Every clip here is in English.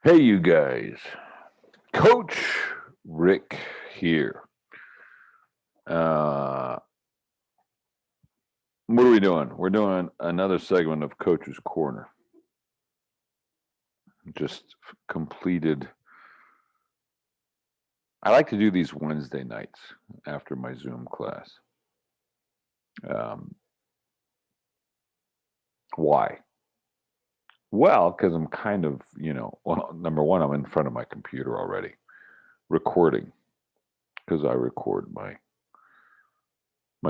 Hey, you guys. Coach Rick here. Uh, what are we doing? We're doing another segment of Coach's Corner. Just completed. I like to do these Wednesday nights after my Zoom class. Um, why? Well, because I'm kind of, well, number one, I'm in front of my computer already recording because I record my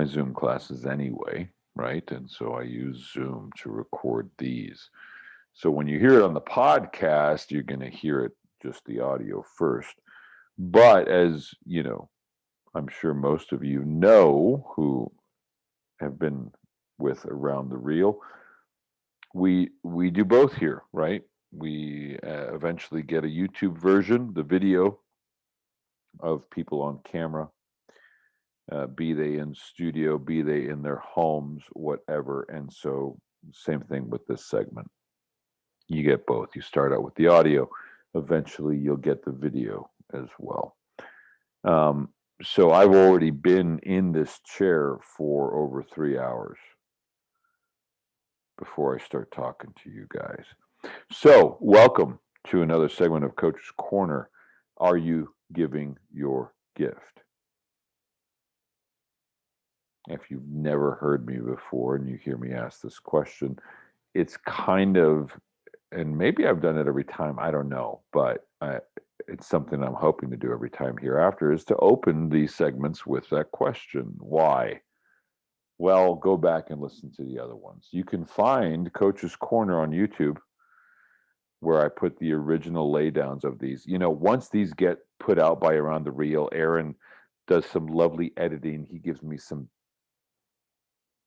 Zoom classes anyway, right? And so I use Zoom to record these. So when you hear it on the podcast, you're going to hear it just the audio first. But as you know, I'm sure most of you know who have been with Around the Reel, we do both here, right? We eventually get a YouTube version, the video of people on camera, be they in studio, be they in their homes, whatever. And so, same thing with this segment. You get both. You start out with the audio, eventually, you'll get the video as well. Um, so, I've already been in this chair for over 3 hours before I start talking to you guys. So, welcome to another segment of Coach's Corner. Are you giving your gift? If you've never heard me before and you hear me ask this question, it's kind of, and maybe I've done it every time, I don't know, but it's something I'm hoping to do every time hereafter is to open these segments with that question. Why? Well, go back and listen to the other ones. You can find Coach's Corner on YouTube where I put the original laydowns of these. Once these get put out by Around the Reel, Aaron does some lovely editing. He gives me some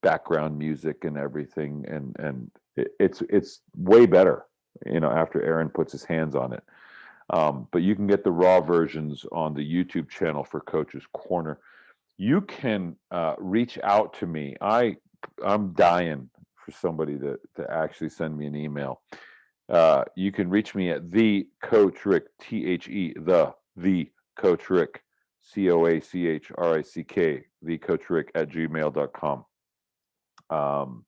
background music and everything, and it's way better, after Aaron puts his hands on it. But you can get the raw versions on the YouTube channel for Coach's Corner. You can reach out to me. I'm dying for somebody to actually send me an email. You can reach me at the Coach Rick, the Coach Rick, CoachRick, the Coach Rick at gmail.com. I'm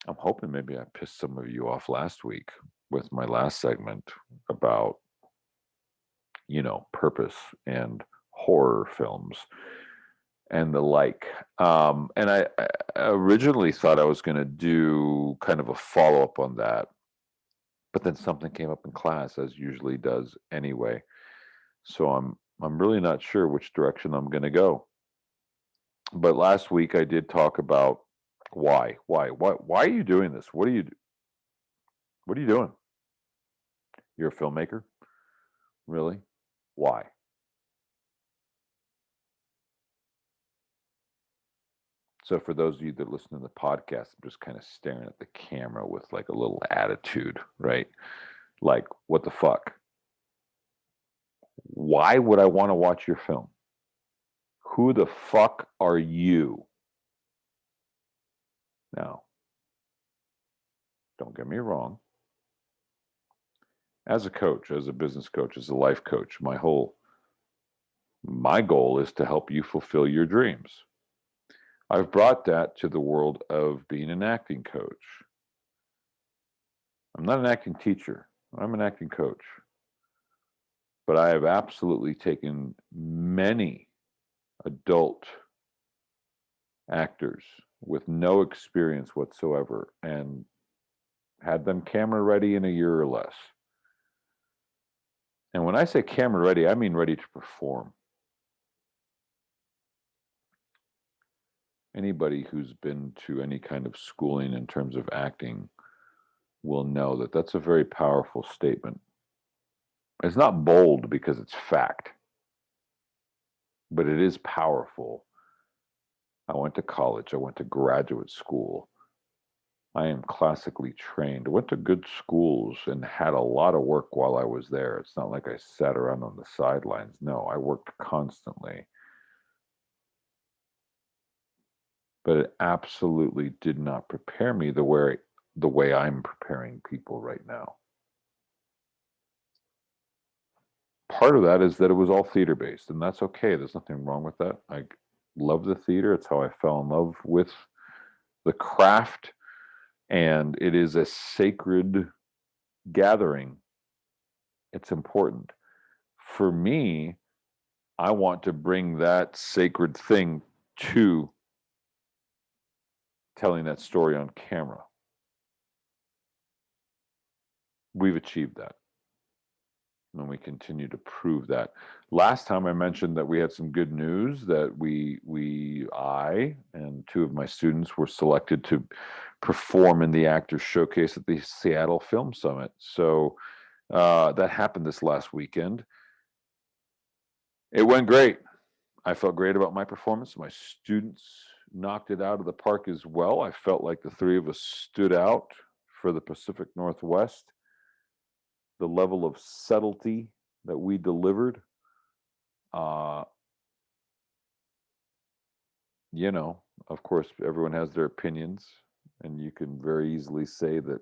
hoping maybe I pissed some of you off last week with my last segment about, purpose and horror films and the like. And I originally thought I was going to do kind of a follow up on that, but then something came up in class, as usually does anyway. So I'm really not sure which direction I'm going to go. But last week I did talk about why are you doing this? What are you doing? You're a filmmaker? Really? Why? So for those of you that listen to the podcast, I'm just kind of staring at the camera with like a little attitude, right? Like, what the fuck? Why would I want to watch your film? Who the fuck are you? Now, don't get me wrong. As a coach, as a business coach, as a life coach, my goal is to help you fulfill your dreams. I've brought that to the world of being an acting coach. I'm not an acting teacher. I'm an acting coach. But I have absolutely taken many adult actors with no experience whatsoever and had them camera ready in a year or less. And when I say camera ready, I mean ready to perform. Anybody who's been to any kind of schooling in terms of acting will know that that's a very powerful statement. It's not bold because it's fact, but it is powerful. I went to college, I went to graduate school. I am classically trained. I went to good schools and had a lot of work while I was there. It's not like I sat around on the sidelines. No, I worked constantly. But it absolutely did not prepare me the way I'm preparing people right now. part of that is that it was all theater based, and that's okay. There's nothing wrong with that. I love the theater. It's how I fell in love with the craft, and it is a sacred gathering. It's important. For me, I want to bring that sacred thing to telling that story on camera. We've achieved that. And we continue to prove that. Last time I mentioned that we had some good news that I and two of my students were selected to perform in the Actors Showcase at the Seattle Film Summit. So that happened this last weekend. It went great. I felt great about my performance. My students knocked it out of the park as well. I felt like the three of us stood out for the Pacific Northwest. The level of subtlety that we delivered, of course, everyone has their opinions, and you can very easily say that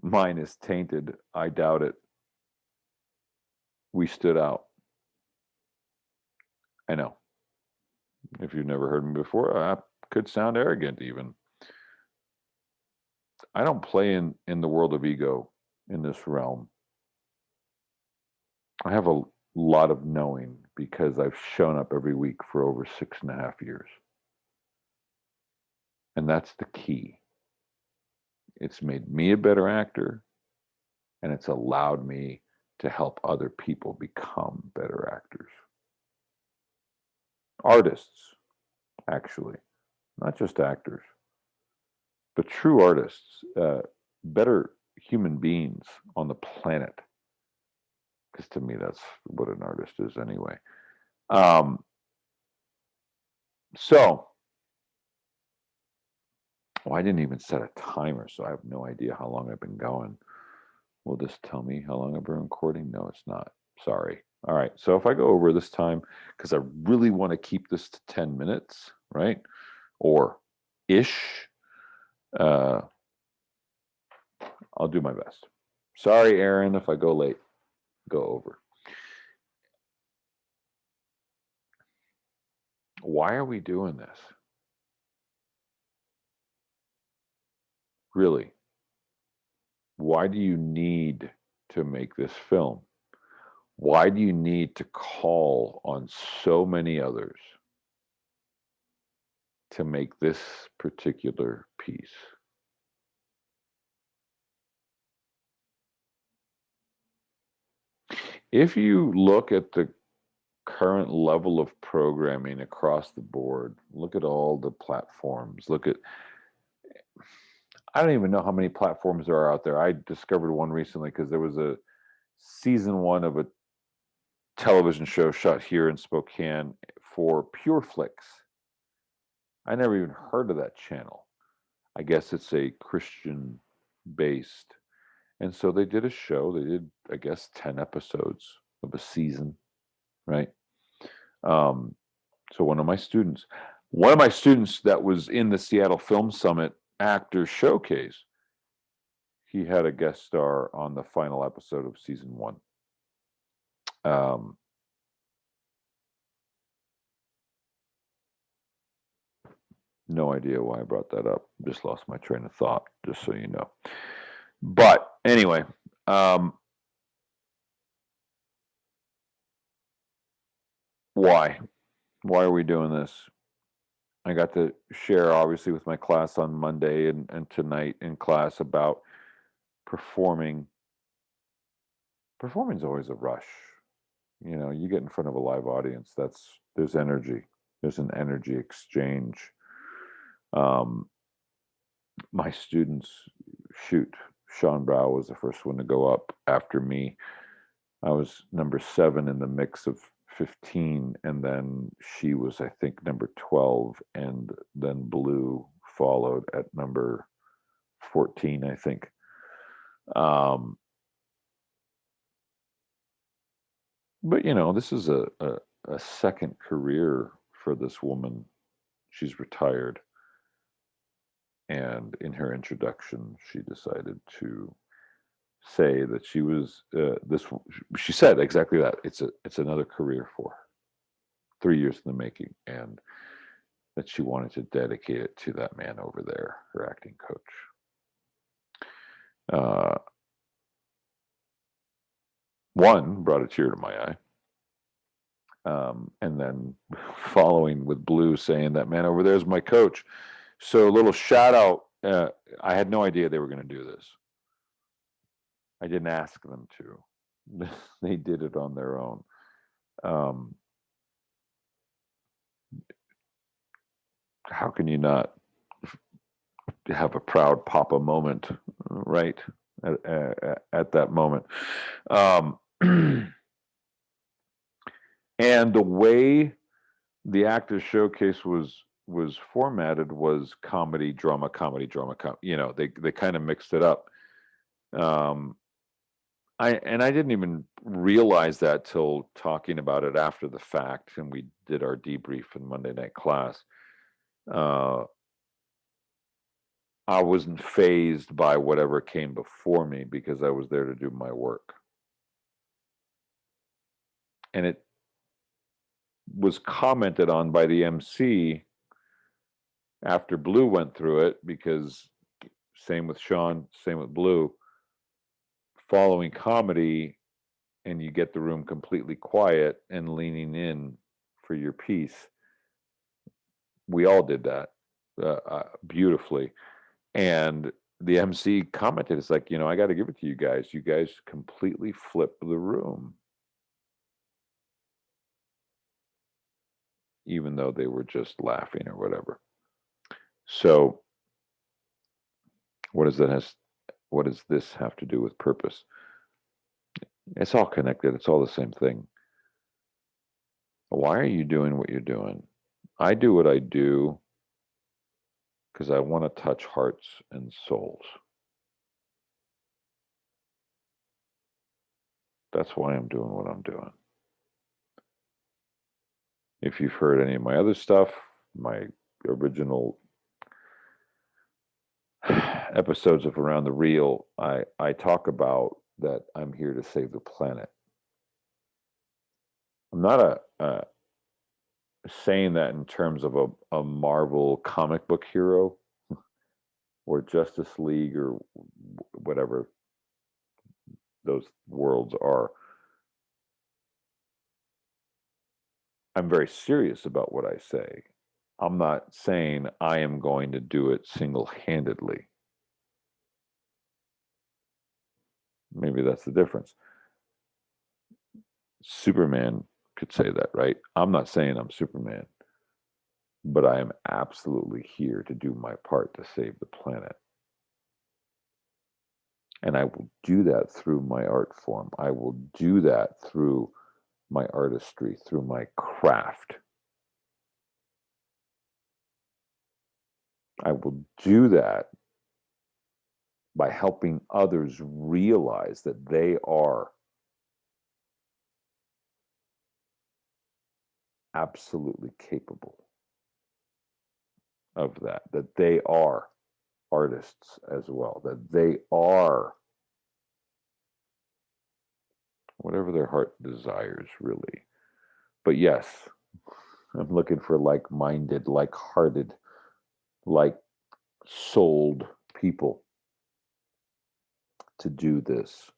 mine is tainted. I doubt it. We stood out. I know. If you've never heard me before, I could sound arrogant even. I don't play in the world of ego in this realm. I have a lot of knowing because I've shown up every week for over 6.5 years. And that's the key. It's made me a better actor, and it's allowed me to help other people become better actors. Artists, actually, not just actors, but true artists, better human beings on the planet. Because to me, that's what an artist is anyway. So, I didn't even set a timer, so I have no idea how long I've been going. Will this tell me how long I've been recording? No, it's not. Sorry. All right. So if I go over this time, because I really want to keep this to 10 minutes, right? Or ish, I'll do my best. Sorry, Aaron, if I go late, go over. Why are we doing this? Really? Why do you need to make this film? Why do you need to call on so many others to make this particular piece? If you look at the current level of programming across the board, look at all the platforms, I don't even know how many platforms there are out there. I discovered one recently because there was a season 1 of a television show shot here in Spokane for PureFlix. I never even heard of that channel. I guess it's a Christian based. And so they did a show. They did, I guess, 10 episodes of a season, right? So one of my students that was in the Seattle Film Summit Actors Showcase, he had a guest star on the final episode of season 1. No idea why I brought that up. Just lost my train of thought, just so you know. But anyway, why? Why are we doing this? I got to share, obviously, with my class on Monday and tonight in class about performing. Performing is always a rush. You get in front of a live audience, there's energy. There's an energy exchange. My students, Sean Brow was the first one to go up after me. I was number 7 in the mix of 15, and then she was, I think, number 12, and then Blue followed at number 14, I think. But this is a second career for this woman. She's retired, and in her introduction, she decided to say that she was she said exactly that. It's another career for her, 3 years in the making, and that she wanted to dedicate it to that man over there, her acting coach. One brought a tear to my eye. And then following with Blue saying that man over there is my coach. So a little shout out. I had no idea they were going to do this. I didn't ask them to. They did it on their own. How can you not have a proud papa moment, right? At that moment. And the way the Actors Showcase was formatted was comedy, drama, comedy, drama. They kind of mixed it up. I didn't even realize that till talking about it after the fact, and we did our debrief in Monday night class. I wasn't fazed by whatever came before me because I was there to do my work. And it was commented on by the MC after Blue went through it, because same with Sean, same with Blue, following comedy and you get the room completely quiet and leaning in for your piece. We all did that beautifully. And the MC commented, it's like, I got to give it to you guys. You guys completely flipped the room. Even though they were just laughing or whatever. So what does this have to do with purpose? It's all connected. It's all the same thing. Why are you doing what you're doing? I do what I do because I want to touch hearts and souls. That's why I'm doing what I'm doing. If you've heard any of my other stuff, my original episodes of Around the Reel, I talk about that I'm here to save the planet. I'm not saying that in terms of a Marvel comic book hero or Justice League or whatever those worlds are. I'm very serious about what I say. I'm not saying I am going to do it single-handedly. Maybe that's the difference. Superman could say that, right? I'm not saying I'm Superman, but I am absolutely here to do my part to save the planet. And I will do that through my art form. I will do that through my artistry, through my craft. I will do that by helping others realize that they are absolutely capable of that they are artists as well, that they are whatever their heart desires, really. But yes, I'm looking for like-minded, like-hearted, like-souled people to do this.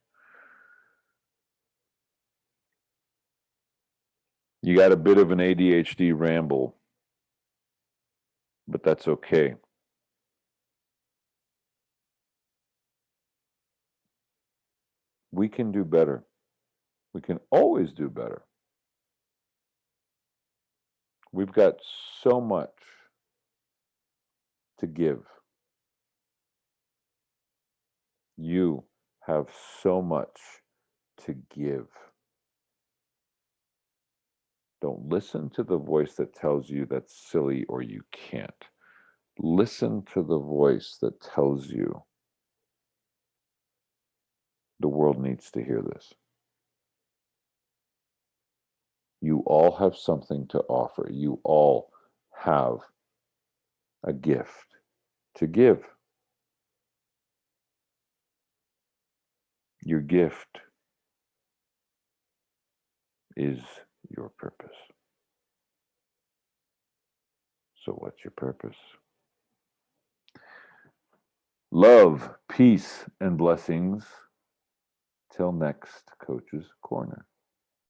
You got a bit of an ADHD ramble, but that's okay. We can do better. We can always do better. We've got so much to give. You have so much to give. Don't listen to the voice that tells you that's silly or you can't. Listen to the voice that tells you the world needs to hear this. You all have something to offer. You all have a gift to give. Your gift is your purpose. So, what's your purpose? Love, peace, and blessings. Till next Coach's Corner.